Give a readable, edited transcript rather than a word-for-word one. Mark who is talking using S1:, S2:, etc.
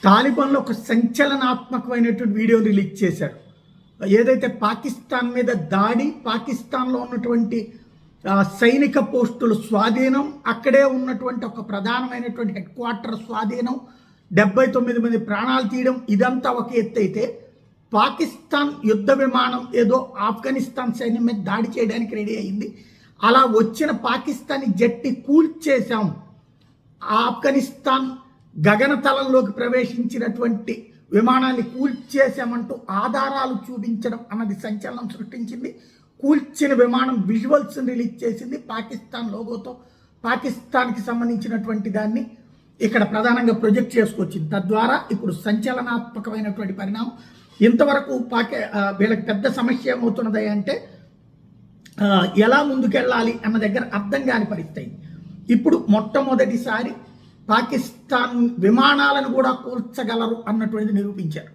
S1: తాలిబాన్లో ఒక సంచలనాత్మకమైనటువంటి video release చేశారు. ఏదైతే పాకిస్తాన్ మీద దాడి, పాకిస్తాన్లో ఉన్నటువంటి సైనిక పోస్టుల స్వాధీనం, అక్కడే ఉన్నటువంటి ఒక ప్రధానమైనటువంటి హెడ్ క్వార్టర్ స్వాధీనం, 79 మంది ప్రాణాలు తీయడం, ఇదంతా ఒక ఎత్తు అయితే, పాకిస్తాన్ యుద్ధ విమానం ఏదో ఆఫ్ఘనిస్తాన్ సైన్యం మీద దాడి చేయడానికి రెడీ అయింది. అలా వచ్చిన పాకిస్తానీ జట్టి కూల్చేశాం, ఆఫ్ఘనిస్తాన్ గగనతలంలోకి ప్రవేశించినటువంటి విమానాన్ని కూల్చేశామంటూ ఆధారాలు చూపించడం అన్నది సంచలనం సృష్టించింది. కూల్చిన విమానం విజువల్స్ రిలీజ్ చేసింది పాకిస్తాన్ లోగోతో. పాకిస్తాన్కి సంబంధించినటువంటి దాన్ని ఇక్కడ ప్రధానంగా ప్రొజెక్ట్ చేసుకొచ్చింది. తద్వారా ఇప్పుడు సంచలనాత్మకమైనటువంటి పరిణామం. ఇంతవరకు వీళ్ళకి పెద్ద సమస్య ఏమవుతున్నది అంటే ఎలా ముందుకెళ్ళాలి అన్న దగ్గర అర్థం కాని పరిస్థితి. ఇప్పుడు మొట్టమొదటిసారి పాకిస్తాన్ విమానాలను కూడా కూల్చగలరు అన్నటువంటిది నిరూపించారు.